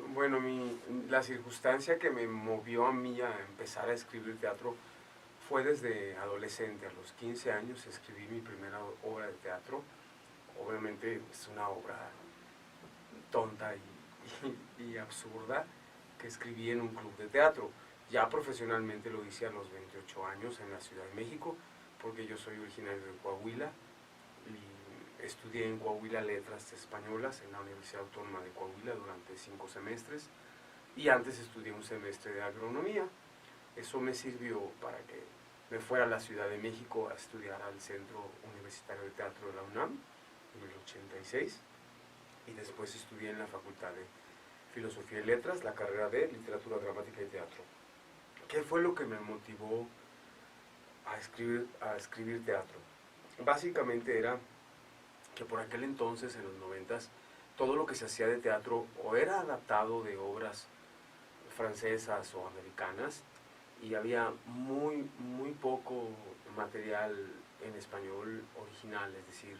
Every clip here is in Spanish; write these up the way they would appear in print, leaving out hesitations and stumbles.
Bueno, la circunstancia que me movió a mí a empezar a escribir teatro fue desde adolescente. A los 15 años escribí mi primera obra de teatro. Obviamente es una obra tonta y absurda que escribí en un club de teatro. Ya profesionalmente lo hice a los 28 años en la Ciudad de México, porque yo soy originario de Coahuila y estudié en Coahuila Letras Españolas en la Universidad Autónoma de Coahuila durante 5 semestres, y antes estudié un semestre de agronomía. Eso me sirvió para que me fuera a la Ciudad de México a estudiar al Centro Universitario de Teatro de la UNAM en el 86, y después estudié en la Facultad de Filosofía y Letras, la carrera de Literatura Dramática y Teatro. ¿Qué fue lo que me motivó a escribir teatro? Básicamente era que por aquel entonces, en los 90s, todo lo que se hacía de teatro o era adaptado de obras francesas o americanas, y había muy poco material en español original, es decir,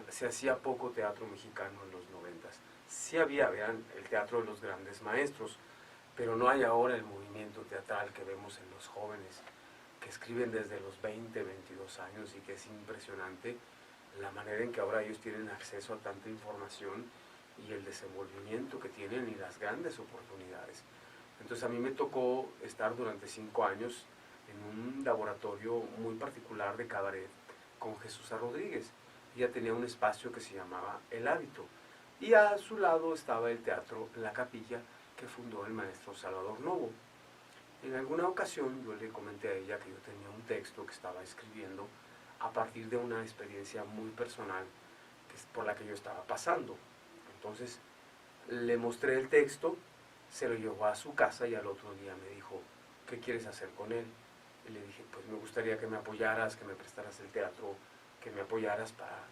se hacía poco teatro mexicano en los 90s. Sí había, vean, el teatro de los grandes maestros, pero no hay ahora el movimiento teatral que vemos en los jóvenes que escriben desde los 20, 22 años, y que es impresionante la manera en que ahora ellos tienen acceso a tanta información y el desenvolvimiento que tienen y las grandes oportunidades. Entonces a mí me tocó estar durante 5 años en un laboratorio muy particular de cabaret con Jesús Rodríguez. Ella tenía un espacio que se llamaba El Hábito, y a su lado estaba el teatro La Capilla, que fundó el maestro Salvador Novo. En alguna ocasión yo le comenté a ella que yo tenía un texto que estaba escribiendo a partir de una experiencia muy personal por la que yo estaba pasando. Entonces le mostré el texto, se lo llevó a su casa y al otro día me dijo, ¿qué quieres hacer con él? Y le dije, pues me gustaría que me apoyaras, que me prestaras el teatro, que me apoyaras para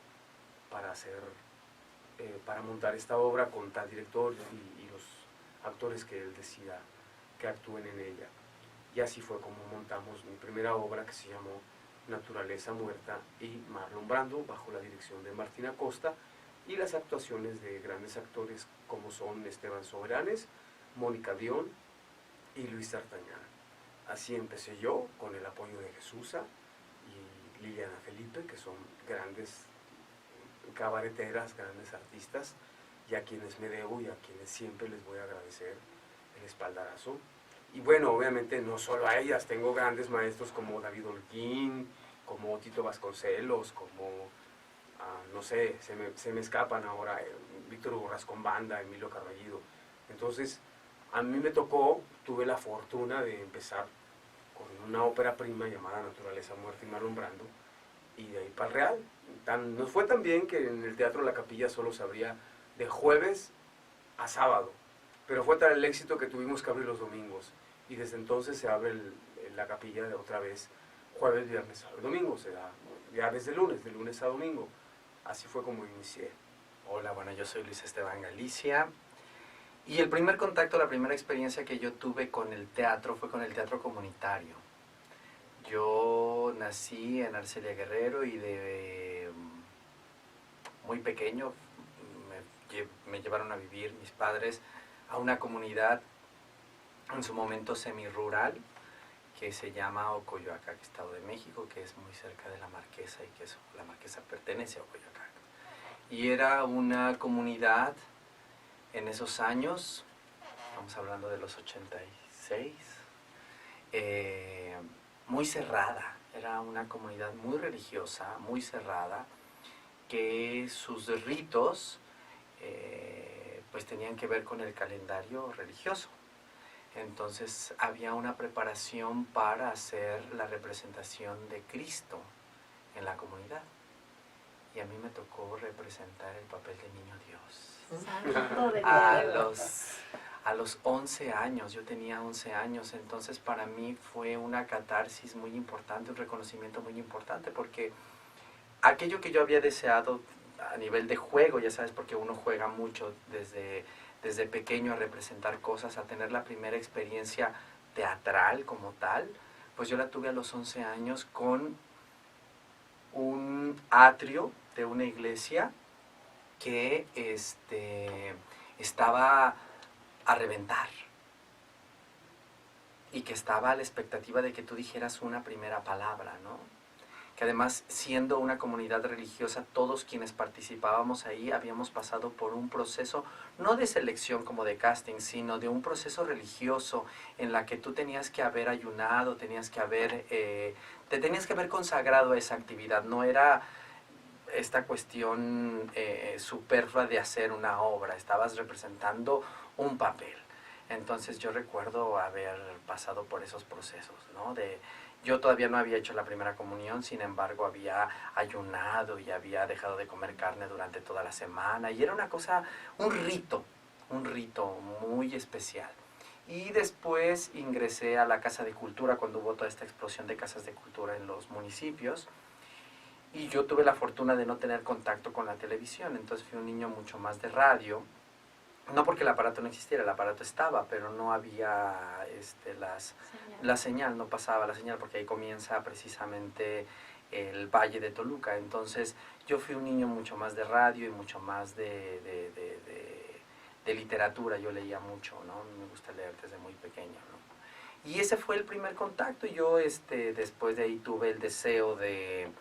montar esta obra con tal director y los actores que él decida que actúen en ella. Y así fue como montamos mi primera obra, que se llamó Naturaleza Muerta y Marlon Brando, bajo la dirección de Martín Acosta, y las actuaciones de grandes actores como son Esteban Soberanes, Mónica Dion y Luis Artañán. Así empecé yo, con el apoyo de Jesusa y Liliana Felipe, que son grandes cabareteras, grandes artistas, y a quienes me debo y a quienes siempre les voy a agradecer el espaldarazo. Y bueno, obviamente no solo a ellas, tengo grandes maestros como David Holguín, como Tito Vasconcelos, como, no sé, se me escapan ahora, Víctor Hugo Rascón-Banda, Emilio Carballido. Entonces, a mí me tocó, tuve la fortuna de empezar con una ópera prima llamada Naturaleza Muerta y Marlon Brando, y de ahí para el Real. Nos fue tan bien que en el Teatro La Capilla solo se abría de jueves a sábado, pero fue tal el éxito que tuvimos que abrir los domingos, y desde entonces se abre la capilla de otra vez jueves, viernes, sábado y domingo. Se da ya desde lunes, de lunes a domingo. Así fue como inicié. Hola, bueno, yo soy Luis Esteban Galicia, y el primer contacto, la primera experiencia que yo tuve con el teatro fue con el teatro comunitario. Yo nací en Arcelia Guerrero, y de muy pequeño me llevaron a vivir mis padres a una comunidad en su momento semirural que se llama Ocoyoacac, Estado de México, que es muy cerca de La Marquesa, y que la Marquesa pertenece a Ocoyoacac. Y era una comunidad en esos años, estamos hablando de los 86, muy cerrada. Era una comunidad muy religiosa, muy cerrada, que sus ritos pues tenían que ver con el calendario religioso. Entonces había una preparación para hacer la representación de Cristo en la comunidad. Y a mí me tocó representar el papel de Niño Dios. A los 11 años, yo tenía 11 años, entonces para mí fue una catarsis muy importante, un reconocimiento muy importante, porque aquello que yo había deseado a nivel de juego, ya sabes, porque uno juega mucho desde pequeño a representar cosas, a tener la primera experiencia teatral como tal, pues yo la tuve a los 11 años con un atrio de una iglesia que estaba a reventar. Y que estaba a la expectativa de que tú dijeras una primera palabra, ¿no? Que además, siendo una comunidad religiosa, todos quienes participábamos ahí habíamos pasado por un proceso, no de selección como de casting, sino de un proceso religioso en la que tú tenías que haber ayunado, te tenías que haber consagrado a esa actividad. No era esta cuestión superflua de hacer una obra, estabas representando un papel. Entonces yo recuerdo haber pasado por esos procesos, ¿no? Yo todavía no había hecho la primera comunión, sin embargo había ayunado y había dejado de comer carne durante toda la semana, y era una cosa, un rito muy especial. Y después ingresé a la Casa de Cultura cuando hubo toda esta explosión de casas de cultura en los municipios, y yo tuve la fortuna de no tener contacto con la televisión, entonces fui un niño mucho más de radio. No porque el aparato no existiera, el aparato estaba, pero no había la señal, no pasaba la señal, porque ahí comienza precisamente el Valle de Toluca. Entonces yo fui un niño mucho más de radio y mucho más de literatura. Yo leía mucho, ¿no? Me gusta leer desde muy pequeño, ¿no? Y ese fue el primer contacto, y yo después de ahí tuve el deseo de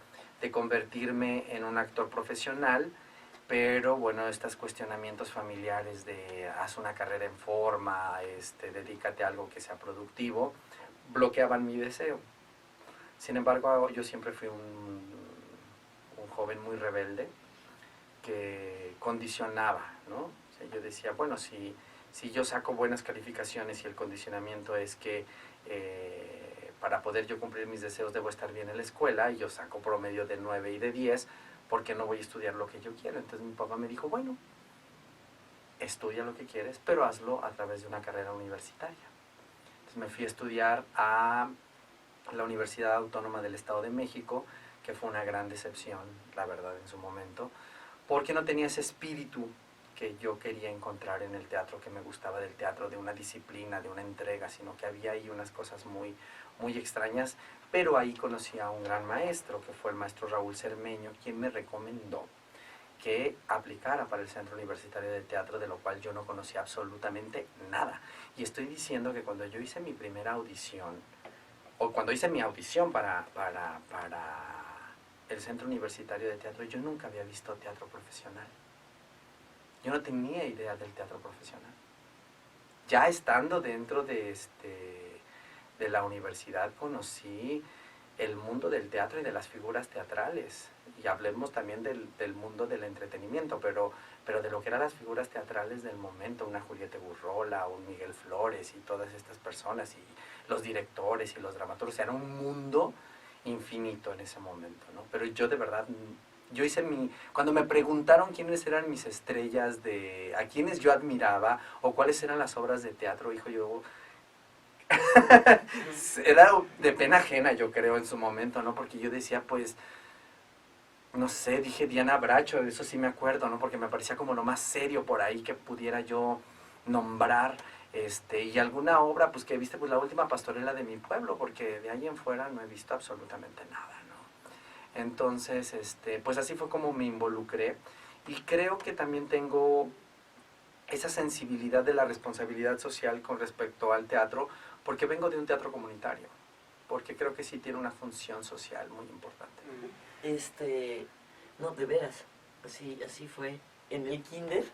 convertirme en un actor profesional. Pero bueno, estos cuestionamientos familiares de haz una carrera en forma, dedícate a algo que sea productivo, bloqueaban mi deseo. Sin embargo, yo siempre fui un joven muy rebelde que condicionaba, ¿no? O sea, yo decía, bueno, si yo saco buenas calificaciones y el condicionamiento es que para poder yo cumplir mis deseos debo estar bien en la escuela, y yo saco promedio de 9 y de 10, porque no voy a estudiar lo que yo quiero. Entonces mi papá me dijo, bueno, estudia lo que quieres, pero hazlo a través de una carrera universitaria. Entonces me fui a estudiar a la Universidad Autónoma del Estado de México, que fue una gran decepción, la verdad, en su momento, porque no tenía ese espíritu que yo quería encontrar en el teatro, que me gustaba del teatro, de una disciplina, de una entrega, sino que había ahí unas cosas muy, muy extrañas. Pero ahí conocí a un gran maestro, que fue el maestro Raúl Cermeño, quien me recomendó que aplicara para el Centro Universitario de Teatro, de lo cual yo no conocía absolutamente nada. Y estoy diciendo que cuando yo hice mi primera audición, o cuando hice mi audición para el Centro Universitario de Teatro, yo nunca había visto teatro profesional. Yo no tenía idea del teatro profesional. Ya estando dentro de la universidad conocí el mundo del teatro y de las figuras teatrales, y hablemos también del mundo del entretenimiento, pero de lo que eran las figuras teatrales del momento, una Julieta Gurrola, un Miguel Flores y todas estas personas, y los directores y los dramaturgos. Era un mundo infinito en ese momento, ¿no? Pero yo de verdad, yo hice cuando me preguntaron quiénes eran mis estrellas, a quienes yo admiraba o cuáles eran las obras de teatro, hijo, yo era de pena ajena, yo creo, en su momento, ¿no? Porque yo decía, pues, no sé, dije Diana Bracho, eso sí me acuerdo, ¿no? Porque me parecía como lo más serio por ahí que pudiera yo nombrar, y alguna obra, pues, que viste, pues, La Última Pastorela de mi pueblo, porque de ahí en fuera no he visto absolutamente nada, ¿no? Entonces, pues, así fue como me involucré, y creo que también tengo esa sensibilidad de la responsabilidad social con respecto al teatro, porque vengo de un teatro comunitario, porque creo que sí tiene una función social muy importante. No, de veras, así fue. En el kinder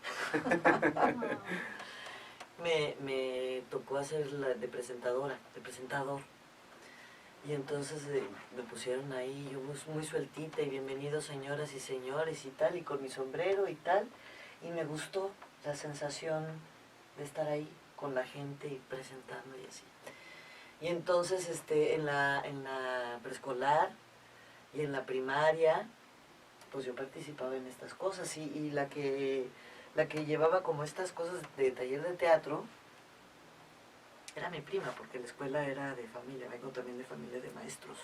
me tocó hacer de presentador. Y entonces me pusieron ahí, yo muy sueltita, y bienvenidos señoras y señores y tal, y con mi sombrero y tal, y me gustó la sensación de estar ahí con la gente y presentando y así. Y entonces en la preescolar y en la primaria, pues yo participaba en estas cosas, y la que llevaba como estas cosas de taller de teatro era mi prima, porque la escuela era de familia, vengo también de familia de maestros,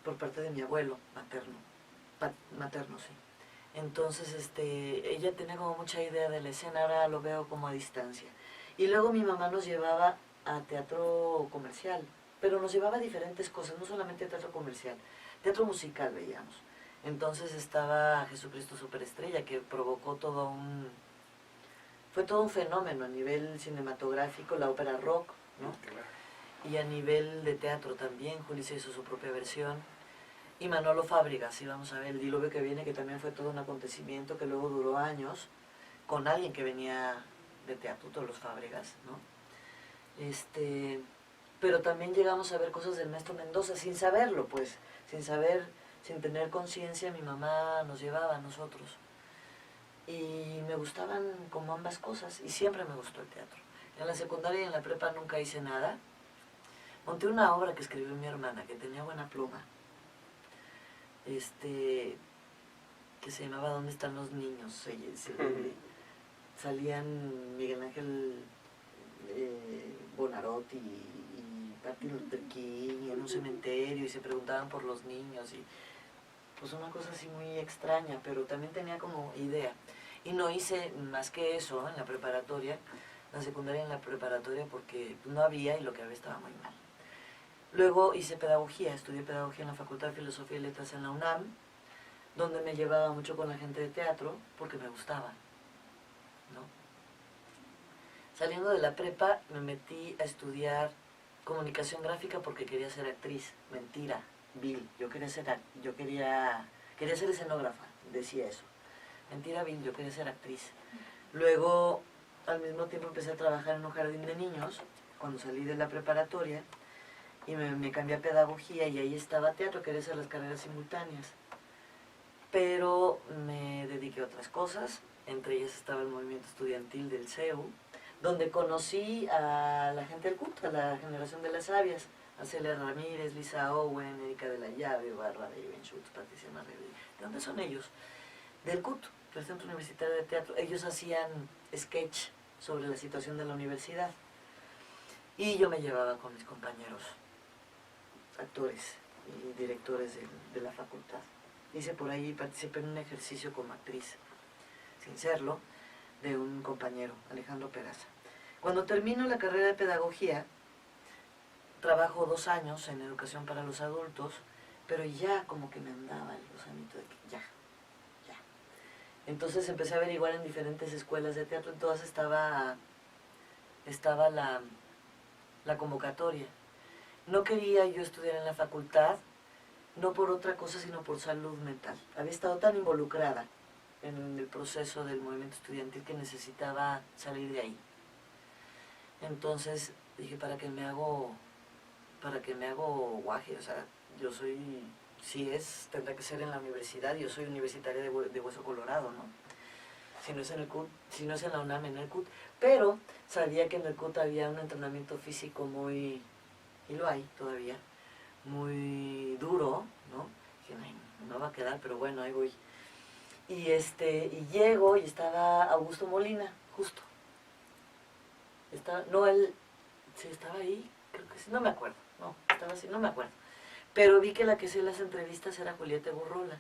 por parte de mi abuelo materno, sí. Entonces, ella tenía como mucha idea de la escena, ahora lo veo como a distancia. Y luego mi mamá nos llevaba a teatro comercial, pero nos llevaba a diferentes cosas, no solamente a teatro comercial, teatro musical veíamos. Entonces estaba Jesucristo Superestrella, que provocó fue todo un fenómeno a nivel cinematográfico, la ópera rock, ¿no? Claro. Y a nivel de teatro también, Juli se hizo su propia versión. Y Manolo Fábregas, íbamos a ver el diluvio que viene, que también fue todo un acontecimiento que luego duró años, con alguien que venía de teatro, todos los Fábregas, ¿no? Pero también llegamos a ver cosas del maestro Mendoza, sin saberlo, pues, sin saber, sin tener conciencia, mi mamá nos llevaba a nosotros. Y me gustaban como ambas cosas, y siempre me gustó el teatro. En la secundaria y en la prepa nunca hice nada. Monté una obra que escribió mi hermana, que tenía buena pluma, que se llamaba ¿Dónde están los niños? Salían Miguel Ángel Bonarotti y Martin Luther King en un cementerio y se preguntaban por los niños y pues una cosa así muy extraña, pero también tenía como idea. Y no hice más que eso en la preparatoria, la secundaria en la preparatoria, porque no había y lo que había estaba muy mal. Luego hice pedagogía, estudié pedagogía en la Facultad de Filosofía y Letras en la UNAM, donde me llevaba mucho con la gente de teatro porque me gustaba, ¿no? Saliendo de la prepa me metí a estudiar comunicación gráfica porque quería ser actriz. Mentira, vil, quería ser escenógrafa, decía eso. Mentira, vil, yo quería ser actriz. Luego, al mismo tiempo empecé a trabajar en un jardín de niños, cuando salí de la preparatoria, y me cambié a pedagogía y ahí estaba teatro, quería hacer las carreras simultáneas. Pero me dediqué a otras cosas, entre ellas estaba el movimiento estudiantil del CEU, donde conocí a la gente del CUT, a la generación de las sabias, a Celia Ramírez, Lisa Owen, Erika de la Llave, Bárbara Schutz, Patricia Marrelli. ¿De dónde son ellos? Del CUT, del Centro Universitario de Teatro. Ellos hacían sketch sobre la situación de la universidad. Y yo me llevaba con mis compañeros, actores y directores de la facultad. Hice por ahí, participé en un ejercicio como actriz, sin serlo, de un compañero, Alejandro Peraza. Cuando termino la carrera de pedagogía, trabajo 2 años en educación para los adultos, pero ya como que me andaba el gusanito de que ya. Entonces empecé a averiguar en diferentes escuelas de teatro, en todas estaba la convocatoria. No quería yo estudiar en la facultad, no por otra cosa, sino por salud mental. Había estado tan involucrada en el proceso del movimiento estudiantil que necesitaba salir de ahí. Entonces dije, ¿para qué me hago guaje? O sea, yo soy, tendrá que ser en la universidad, yo soy universitaria de Hueso Colorado, ¿no? Si no es en el CUT, si no es en la UNAM, en el CUT. Pero sabía que en el CUT había un entrenamiento físico muy, y lo hay todavía, muy duro, ¿no? Dije, no va a quedar, pero bueno, ahí voy. Y llego y estaba Augusto Molina, justo. Estaba ahí, creo que sí, no me acuerdo, estaba así, no me acuerdo. Pero vi que la que hacía las entrevistas era Julieta Gurrola.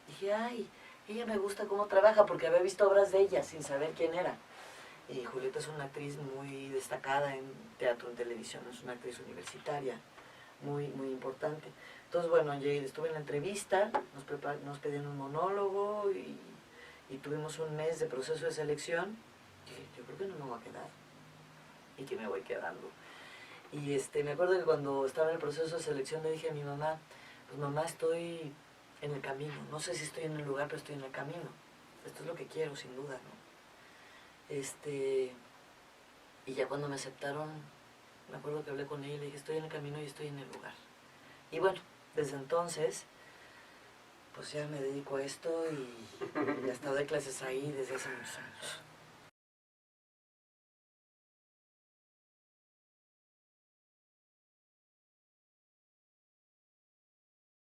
Dije, ay, ella me gusta cómo trabaja, porque había visto obras de ella sin saber quién era. Y Julieta es una actriz muy destacada en teatro, en televisión, es una actriz universitaria, muy, muy importante. Entonces, bueno, estuve en la entrevista, nos pedían un monólogo y tuvimos un mes de proceso de selección. Dije, yo creo que no me voy a quedar, y que me voy quedando. Y me acuerdo que cuando estaba en el proceso de selección le dije a mi mamá, pues mamá, estoy en el camino, no sé si estoy en el lugar, pero estoy en el camino. Esto es lo que quiero, sin duda, ¿no? Y ya cuando me aceptaron, me acuerdo que hablé con ella y le dije, estoy en el camino y estoy en el lugar. Y bueno, desde entonces, pues ya me dedico a esto y hasta doy clases ahí desde hace muchos años.